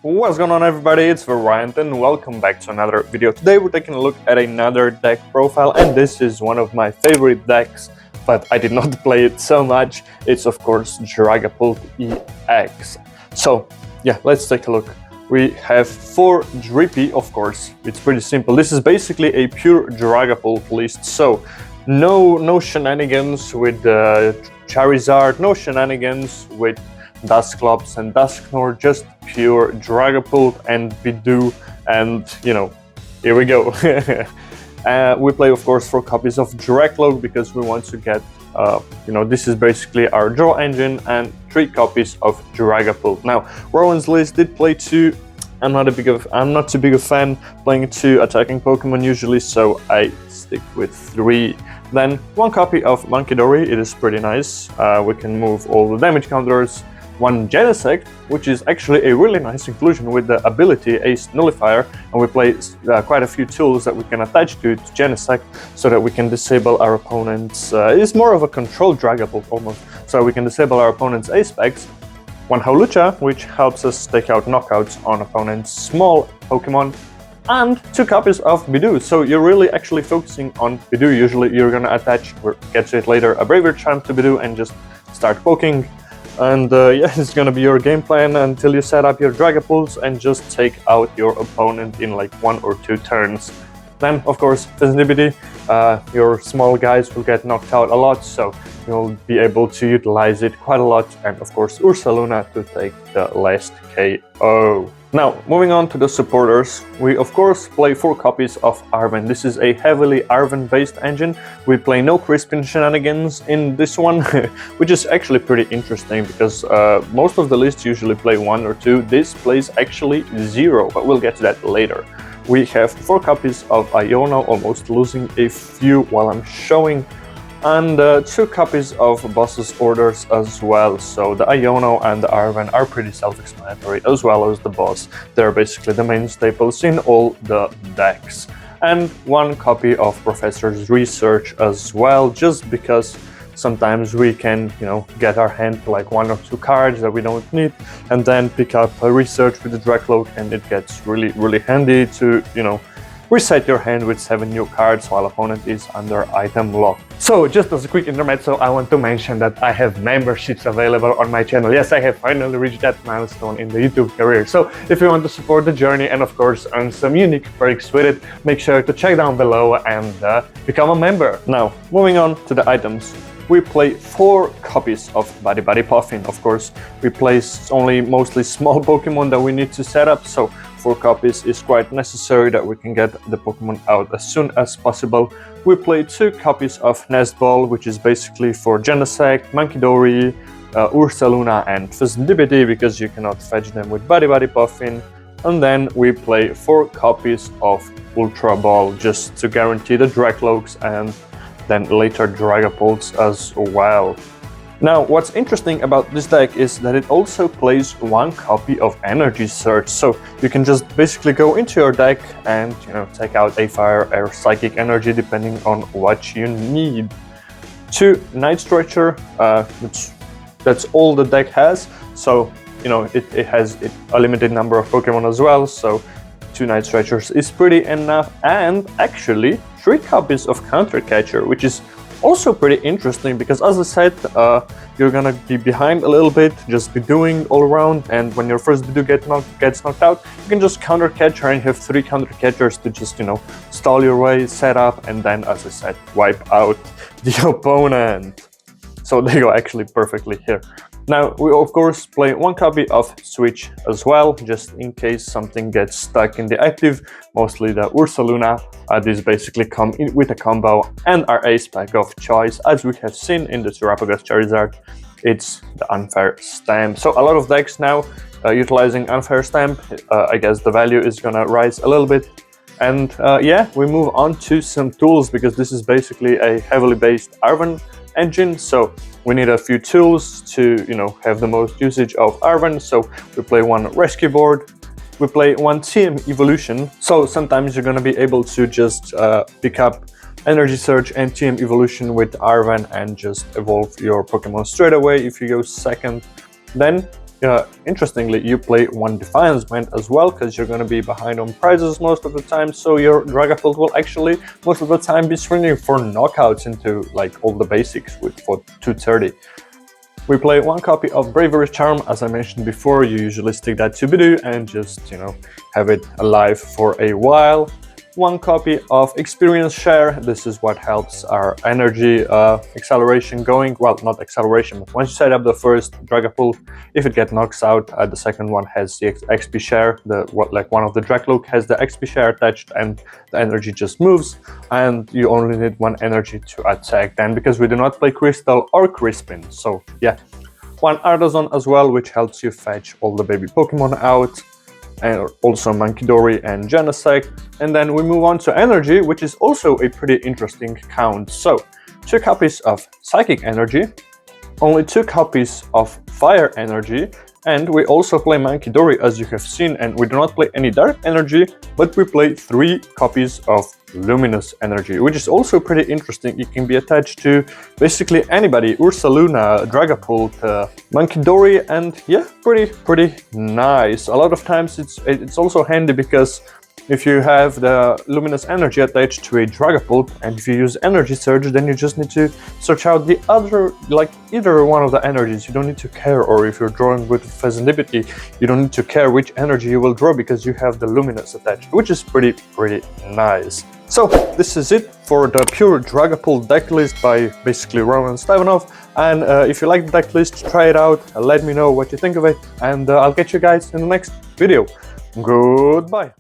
What's going on, everybody? It's Vaaraiant and welcome back to another video. Today we're taking a look at another deck profile, and this is one of my favorite decks, but I did not play it so much. It's of course Dragapult EX. So yeah, let's take a look. We have 4 Drippy, of course. It's pretty simple. This is basically a pure Dragapult list, so no shenanigans with Charizard, no shenanigans with Dusclops and Dusknoir, just pure Dragapult and Budew, and here we go. We play of course 4 copies of Dragapult because we want to get this is basically our draw engine, and 3 copies of Dragapult. Now Rowan's list did play 2. I'm not too big a fan playing 2 attacking Pokemon usually, so I stick with 3. Then 1 copy of Munkidori. It is pretty nice. We can move all the damage counters. 1 Genesect, which is actually a really nice inclusion with the ability Ace Nullifier, and we play quite a few tools that we can attach to Genesect so that we can disable our opponents. It's more of a controlled Dragapult almost, so we can disable our opponent's Ace Specs. 1 Howlucha, which helps us take out knockouts on opponents' small Pokemon, and 2 copies of Budew. So you're really actually focusing on Budew. Usually you're gonna attach, we'll get to it later, a Braver Charm to Budew and just start poking. And yeah, it's gonna be your game plan until you set up your Dragapults and just take out your opponent in like 1 or 2 turns. Then, of course, Sensitivity, your small guys will get knocked out a lot, so you'll be able to utilize it quite a lot. And of course, Ursaluna to take the last KO. Now, moving on to the supporters, we of course play 4 copies of Arven. This is a heavily Arven-based engine. We play no Crispin shenanigans in this one, which is actually pretty interesting because most of the lists usually play 1 or 2. This plays actually 0, but we'll get to that later. We have 4 copies of Iono, almost losing a few while I'm showing, and 2 copies of Boss's Orders as well. So the Iono and the Arven are pretty self-explanatory, as well as the Boss. They're basically the main staples in all the decks. And 1 copy of Professor's Research as well, just because sometimes we can, get our hand to like 1 or 2 cards that we don't need, and then pick up a Research with the Dragapult, and it gets really handy to, reset your hand with 7 new cards while opponent is under item lock. So just as a quick intermezzo, I want to mention that I have memberships available on my channel. Yes, I have finally reached that milestone in the YouTube career. So if you want to support the journey and of course earn some unique perks with it, make sure to check down below and become a member. Now, moving on to the items. We play 4 copies of Buddy Puffin. Of course, we play only mostly small Pokemon that we need to set up, so 4 copies is quite necessary that we can get the Pokemon out as soon as possible. We play 2 copies of Nest Ball, which is basically for Genesect, Munkidori, Ursaluna and Sensitivity, because you cannot fetch them with Buddy Puffin. And then we play 4 copies of Ultra Ball, just to guarantee the Dragapults and then later Dragapults as well. Now, what's interesting about this deck is that it also plays 1 copy of Energy Surge, so you can just basically go into your deck and take out a Fire or Psychic Energy depending on what you need. 2 Night Stretcher, which that's all the deck has, so it has a limited number of Pokemon as well, so 2 Night Stretchers is pretty enough, and actually 3 copies of Counter Catcher, which is also pretty interesting because, as I said, you're gonna be behind a little bit, just be doing all around, and when your first Budew gets knocked out, you can just Counter Catcher and have 3 Counter Catchers to just, stall your way, set up, and then, as I said, wipe out the opponent. So they go actually perfectly here. Now, we of course play 1 copy of Switch as well, just in case something gets stuck in the active, mostly the Ursaluna. These basically come in with a combo and our Ace Spec of choice, as we have seen in the Terrapagas Charizard. It's the Unfair Stamp. So a lot of decks now utilizing Unfair Stamp. I guess the value is gonna rise a little bit. And yeah, we move on to some tools, because this is basically a heavily based Arven engine, so we need a few tools to have the most usage of Arven. So we play 1 Rescue Board, we play 1 TM Evolution, so sometimes you're gonna be able to just pick up Energy Surge and TM Evolution with Arven and just evolve your Pokemon straight away if you go second. Then interestingly, you play one Defiance Band as well, because you're going to be behind on prizes most of the time, so your Dragapult will actually most of the time be swinging for knockouts into like all the basics for 230. We play one copy of Bravery Charm. As I mentioned before, you usually stick that to Budew and just, you know, have it alive for a while. One copy of Experience Share. This is what helps our energy acceleration going. Well, not acceleration, but once you set up the first Dragapult, if it gets knocked out, the second one has the XP share. Like one of the Draglook has the XP share attached, and the energy just moves. And you only need one energy to attack. Then, because we do not play Crystal or Crispin, so yeah. One Artisan as well, which helps you fetch all the baby Pokemon out. And also Munkidori and Genesect. And then we move on to Energy, which is also a pretty interesting count. So, 2 copies of Psychic Energy, only 2 copies of Fire Energy, and we also play Munkidori, as you have seen, and we do not play any Dark Energy, but we play 3 copies of Luminous Energy, which is also pretty interesting. It can be attached to basically anybody, Ursaluna, Dragapult, Munkidori, and yeah, pretty nice. A lot of times it's also handy because if you have the Luminous Energy attached to a Dragapult, and if you use Energy Surge, then you just need to search out the other, like either one of the energies. You don't need to care, or if you're drawing with Pheasantipity, you don't need to care which energy you will draw because you have the Luminous attached, which is pretty nice. So this is it for the pure Dragapult deck list by basically Roman Stevanov. And if you like the deck list, try it out, let me know what you think of it, and I'll catch you guys in the next video. Goodbye!